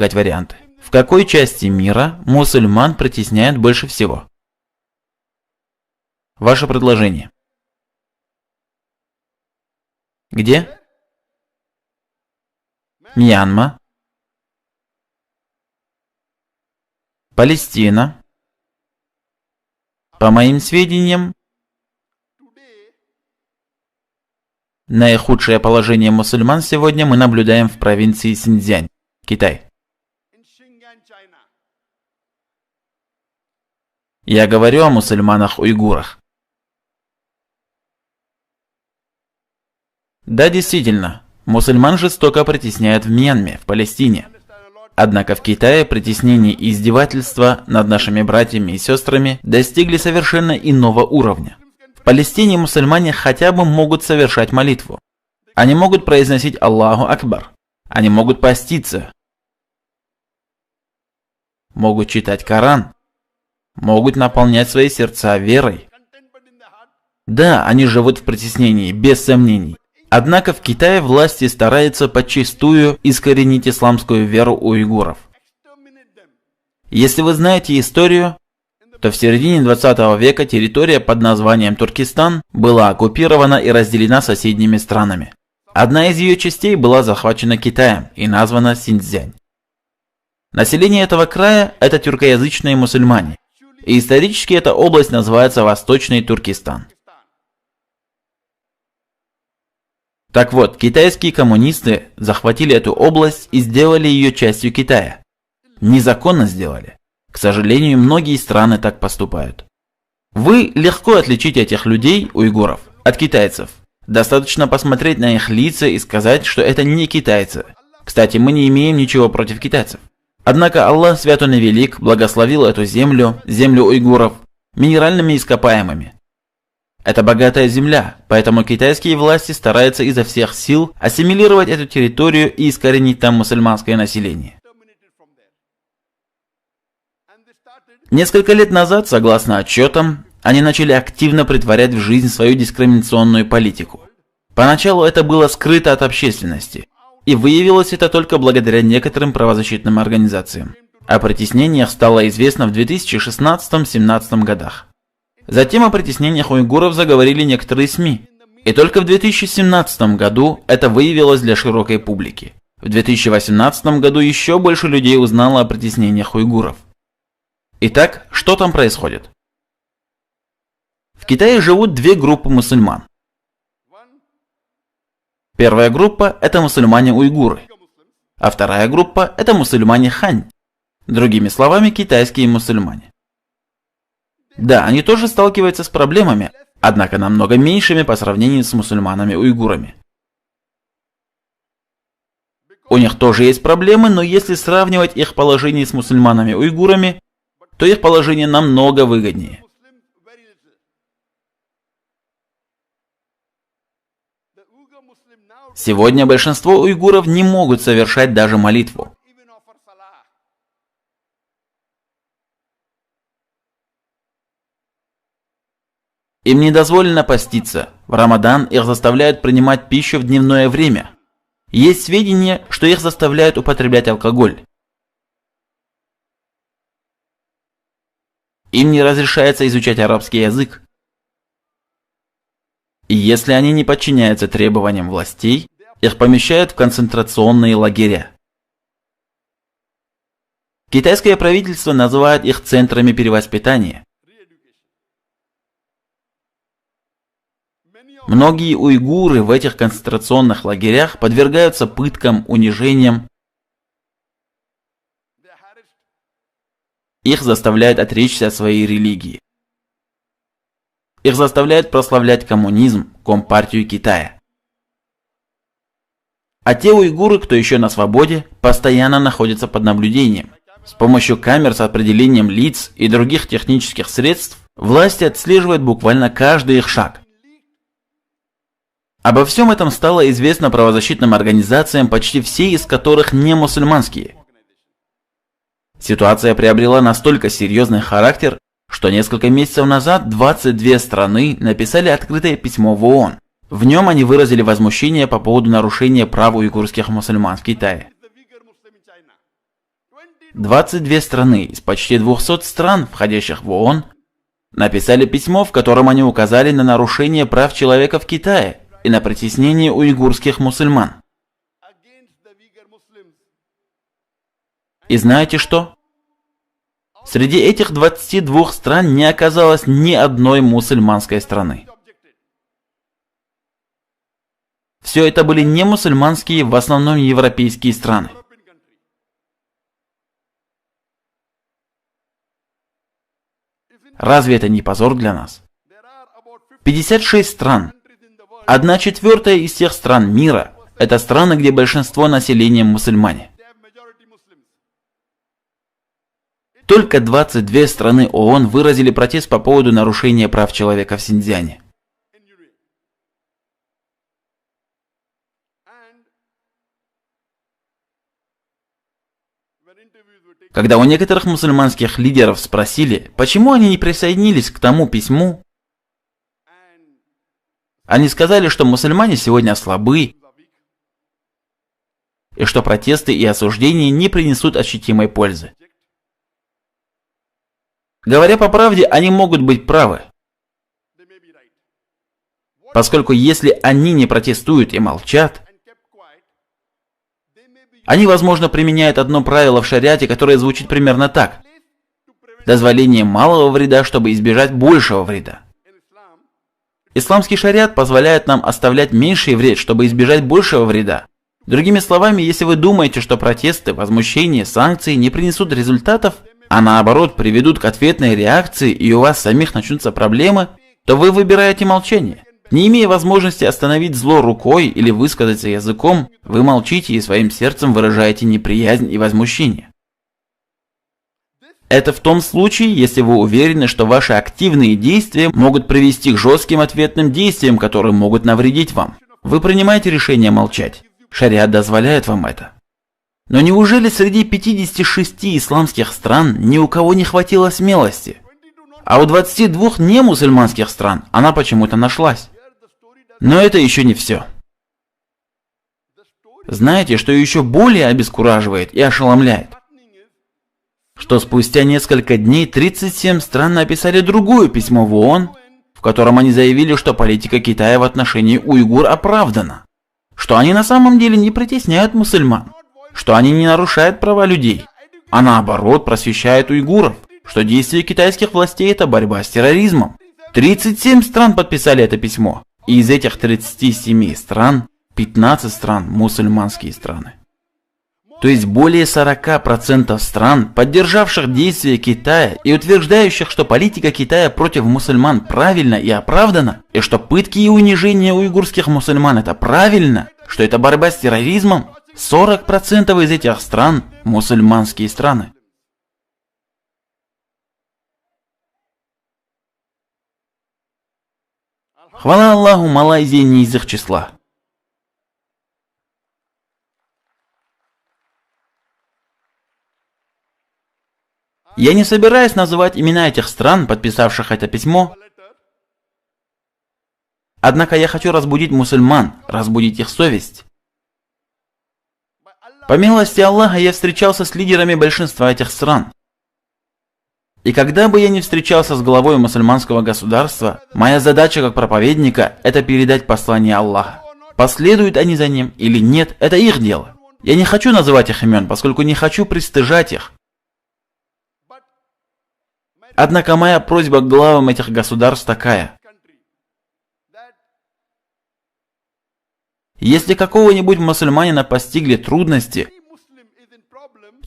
предлагать варианты. В какой части мира мусульман притесняют больше всего? Ваше предложение. Где? Мьянма. Палестина. По моим сведениям, наихудшее положение мусульман сегодня мы наблюдаем в провинции Синьцзянь, Китай. Я говорю о мусульманах-уйгурах. Да, действительно, мусульман жестоко притесняют в Мьянме, в Палестине. Однако в Китае притеснение и издевательства над нашими братьями и сестрами достигли совершенно иного уровня. В Палестине мусульмане хотя бы могут совершать молитву. Они могут произносить Аллаху Акбар. Они могут поститься. Могут читать Коран. Могут наполнять свои сердца верой. Да, они живут в притеснении, без сомнений. Однако в Китае власти стараются подчистую искоренить исламскую веру у уйгуров. Если вы знаете историю, то в середине 20 века территория под названием Туркестан была оккупирована и разделена соседними странами. Одна из ее частей была захвачена Китаем и названа Синьцзянь. Население этого края – это тюркоязычные мусульмане, и исторически эта область называется Восточный Туркестан. Так вот, китайские коммунисты захватили эту область и сделали ее частью Китая. Незаконно сделали. К сожалению, многие страны так поступают. Вы легко отличите этих людей, уйгуров, от китайцев. Достаточно посмотреть на их лица и сказать, что это не китайцы. Кстати, мы не имеем ничего против китайцев. Однако Аллах Свят Он и Велик благословил эту землю, землю уйгуров, минеральными ископаемыми. Это богатая земля, поэтому китайские власти стараются изо всех сил ассимилировать эту территорию и искоренить там мусульманское население. Несколько лет назад, согласно отчетам, они начали активно претворять в жизнь свою дискриминационную политику. Поначалу это было скрыто от общественности, и выявилось это только благодаря некоторым правозащитным организациям. О притеснениях стало известно в 2016-2017 годах. Затем о притеснениях уйгуров заговорили некоторые СМИ. И только в 2017 году это выявилось для широкой публики. В 2018 году еще больше людей узнало о притеснениях уйгуров. Итак, что там происходит? В Китае живут две группы мусульман. Первая группа – это мусульмане-уйгуры, а вторая группа – это мусульмане-хань. Другими словами, китайские мусульмане. Да, они тоже сталкиваются с проблемами, однако намного меньшими по сравнению с мусульманами-уйгурами. У них тоже есть проблемы, но если сравнивать их положение с мусульманами-уйгурами, то их положение намного выгоднее. Сегодня большинство уйгуров не могут совершать даже молитву. Им не дозволено поститься. В Рамадан их заставляют принимать пищу в дневное время. Есть сведения, что их заставляют употреблять алкоголь. Им не разрешается изучать арабский язык. И если они не подчиняются требованиям властей, их помещают в концентрационные лагеря. Китайское правительство называет их центрами перевоспитания. Многие уйгуры в этих концентрационных лагерях подвергаются пыткам, унижениям. Их заставляют отречься от своей религии. Их заставляют прославлять коммунизм, Компартию Китая. А те уйгуры, кто еще на свободе, постоянно находятся под наблюдением. С помощью камер с определением лиц и других технических средств власти отслеживают буквально каждый их шаг. Обо всем этом стало известно правозащитным организациям, почти все из которых не мусульманские. Ситуация приобрела настолько серьезный характер, что несколько месяцев назад 22 страны написали открытое письмо в ООН. В нем они выразили возмущение по поводу нарушения прав уйгурских мусульман в Китае. 22 страны из почти 200 стран, входящих в ООН, написали письмо, в котором они указали на нарушение прав человека в Китае и на притеснение уйгурских мусульман. И знаете что? Среди этих 22 стран не оказалось ни одной мусульманской страны. Все это были не мусульманские, в основном европейские страны. Разве это не позор для нас? 56 стран. 1/4 из всех стран мира – это страны, где большинство населения мусульмане. Только 22 страны ООН выразили протест по поводу нарушения прав человека в Синьцзяне. Когда у некоторых мусульманских лидеров спросили, почему они не присоединились к тому письму, они сказали, что мусульмане сегодня слабы, и что протесты и осуждения не принесут ощутимой пользы. Говоря по правде, они могут быть правы. Поскольку если они не протестуют и молчат, они, возможно, применяют одно правило в шариате, которое звучит примерно так: дозволение малого вреда, чтобы избежать большего вреда. Исламский шариат позволяет нам оставлять меньший вред, чтобы избежать большего вреда. Другими словами, если вы думаете, что протесты, возмущения, санкции не принесут результатов, а наоборот приведут к ответной реакции и у вас самих начнутся проблемы, то вы выбираете молчание. Не имея возможности остановить зло рукой или высказаться языком, вы молчите и своим сердцем выражаете неприязнь и возмущение. Это в том случае, если вы уверены, что ваши активные действия могут привести к жестким ответным действиям, которые могут навредить вам. Вы принимаете решение молчать. Шариат дозволяет вам это. Но неужели среди 56 исламских стран ни у кого не хватило смелости? А у 22 немусульманских стран она почему-то нашлась. Но это еще не все. Знаете, что еще более обескураживает и ошеломляет? Что спустя несколько дней 37 стран написали другое письмо в ООН, в котором они заявили, что политика Китая в отношении уйгур оправдана, что они на самом деле не притесняют мусульман, что они не нарушают права людей, а наоборот просвещают уйгуров, что действия китайских властей – это борьба с терроризмом. 37 стран подписали это письмо, и из этих 37 стран 15 стран – мусульманские страны. То есть более 40% стран, поддержавших действия Китая и утверждающих, что политика Китая против мусульман правильна и оправдана, и что пытки и унижение уйгурских мусульман – это правильно, что это борьба с терроризмом, 40% из этих стран – мусульманские страны. Хвала Аллаху, Малайзия не из их числа. Я не собираюсь называть имена этих стран, подписавших это письмо. Однако я хочу разбудить мусульман, разбудить их совесть. По милости Аллаха я встречался с лидерами большинства этих стран. И когда бы я не встречался с главой мусульманского государства, моя задача как проповедника – это передать послание Аллаха. Последуют они за ним или нет – это их дело. Я не хочу называть их имен, поскольку не хочу пристыжать их. Однако моя просьба к главам этих государств такая. Если какого-нибудь мусульманина постигли трудности,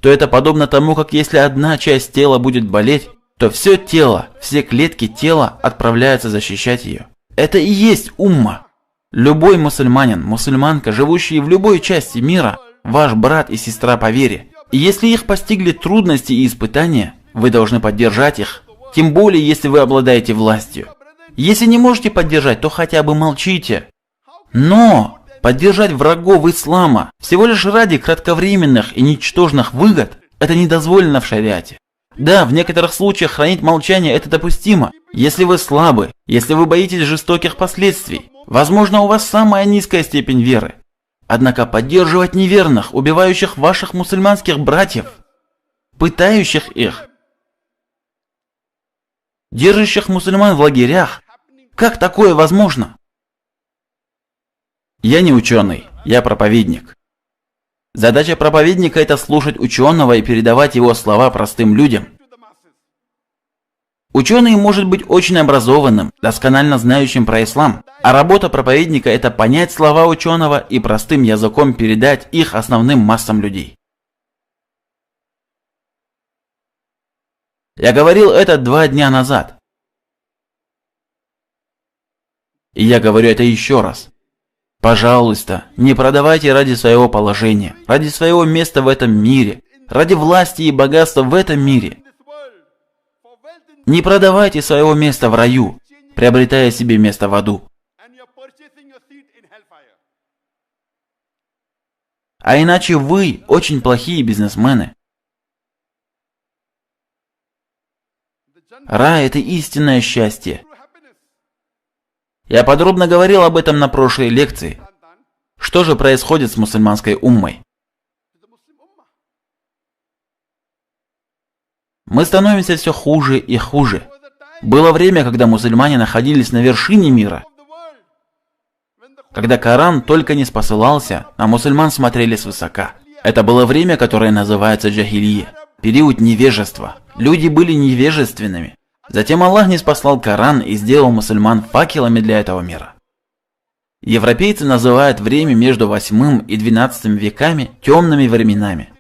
то это подобно тому, как если одна часть тела будет болеть, то все тело, все клетки тела отправляются защищать ее. Это и есть умма. Любой мусульманин, мусульманка, живущие в любой части мира, ваш брат и сестра по вере. И если их постигли трудности и испытания, вы должны поддержать их, тем более, если вы обладаете властью. Если не можете поддержать, то хотя бы молчите. Но поддержать врагов ислама всего лишь ради кратковременных и ничтожных выгод – это не дозволено в шариате. Да, в некоторых случаях хранить молчание – это допустимо. Если вы слабы, если вы боитесь жестоких последствий, возможно, у вас самая низкая степень веры. Однако поддерживать неверных, убивающих ваших мусульманских братьев, пытающих их, держащих мусульман в лагерях. Как такое возможно? Я не ученый, я проповедник. Задача проповедника – это слушать ученого и передавать его слова простым людям. Ученый может быть очень образованным, досконально знающим про ислам, а работа проповедника – это понять слова ученого и простым языком передать их основным массам людей. Я говорил это 2 дня назад. И я говорю это еще раз. Пожалуйста, не продавайте ради своего положения, ради своего места в этом мире, ради власти и богатства в этом мире. Не продавайте своего места в раю, приобретая себе место в аду. А иначе вы очень плохие бизнесмены. Рай – это истинное счастье. Я подробно говорил об этом на прошлой лекции. Что же происходит с мусульманской уммой? Мы становимся все хуже и хуже. Было время, когда мусульмане находились на вершине мира. Когда Коран только не спосылался, на мусульман смотрели свысока. Это было время, которое называется джахилия, период невежества. Люди были невежественными. Затем Аллах ниспослал Коран и сделал мусульман факелами для этого мира. Европейцы называют время между 8 и 12 веками темными временами.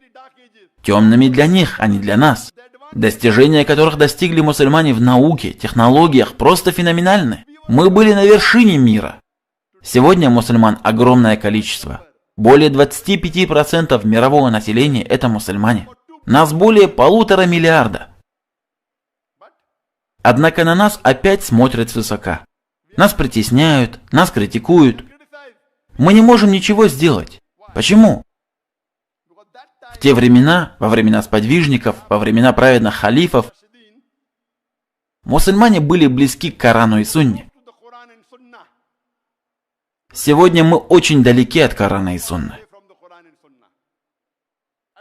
Темными для них, а не для нас. Достижения, которых достигли мусульмане в науке, технологиях, просто феноменальны. Мы были на вершине мира. Сегодня мусульман огромное количество. Более 25% мирового населения – это мусульмане. Нас более 1,5 миллиарда. Однако на нас опять смотрят свысока. Нас притесняют, нас критикуют. Мы не можем ничего сделать. Почему? В те времена, во времена сподвижников, во времена праведных халифов, мусульмане были близки к Корану и Сунне. Сегодня мы очень далеки от Корана и Сунны.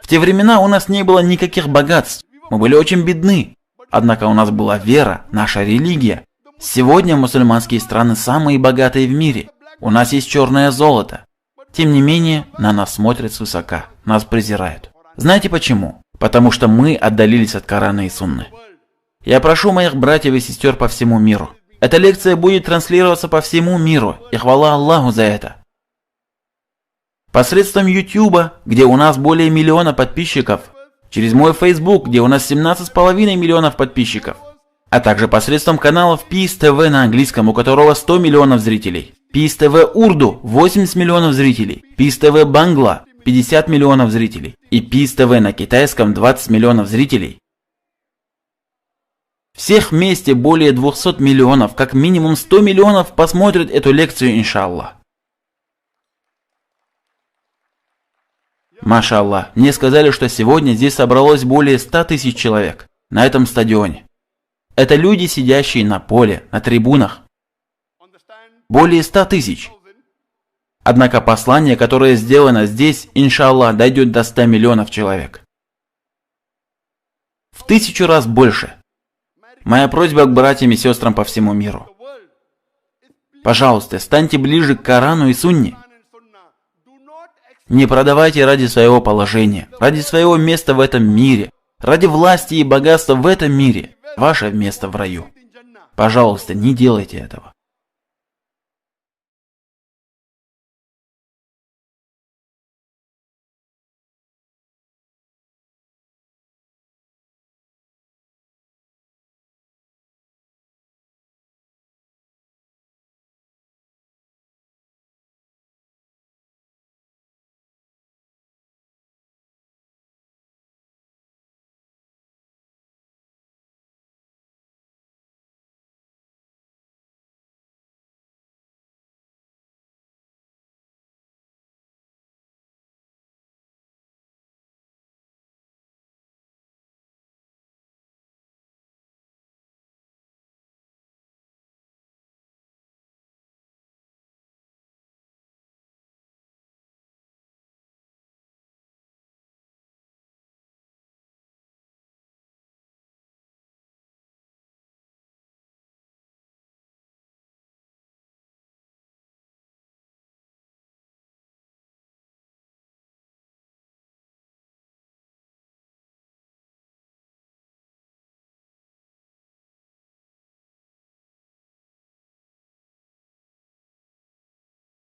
В те времена у нас не было никаких богатств, мы были очень бедны. Однако у нас была вера, наша религия. Сегодня мусульманские страны самые богатые в мире. У нас есть черное золото. Тем не менее, на нас смотрят свысока, нас презирают. Знаете почему? Потому что мы отдалились от Корана и Сунны. Я прошу моих братьев и сестер по всему миру. Эта лекция будет транслироваться по всему миру, и хвала Аллаху за это. Посредством YouTube, где у нас более 1 миллиона подписчиков, через мой Facebook, где у нас 17,5 миллионов подписчиков, а также посредством каналов Peace TV на английском, у которого 100 миллионов зрителей, Peace TV Urdu 80 миллионов зрителей, Peace TV Bangla 50 миллионов зрителей и Peace TV на китайском 20 миллионов зрителей. Всех вместе более 200 миллионов, как минимум 100 миллионов посмотрят эту лекцию, иншаллах. Машаллах, мне сказали, что сегодня здесь собралось более 100 тысяч человек на этом стадионе. Это люди, сидящие на поле, на трибунах. Более 100 тысяч. Однако послание, которое сделано здесь, иншаллах, дойдет до 100 миллионов человек. В 1000 раз больше. Моя просьба к братьям и сестрам по всему миру. Пожалуйста, станьте ближе к Корану и Сунне. Не продавайте ради своего положения, ради своего места в этом мире, ради власти и богатства в этом мире, ваше место в раю. Пожалуйста, не делайте этого.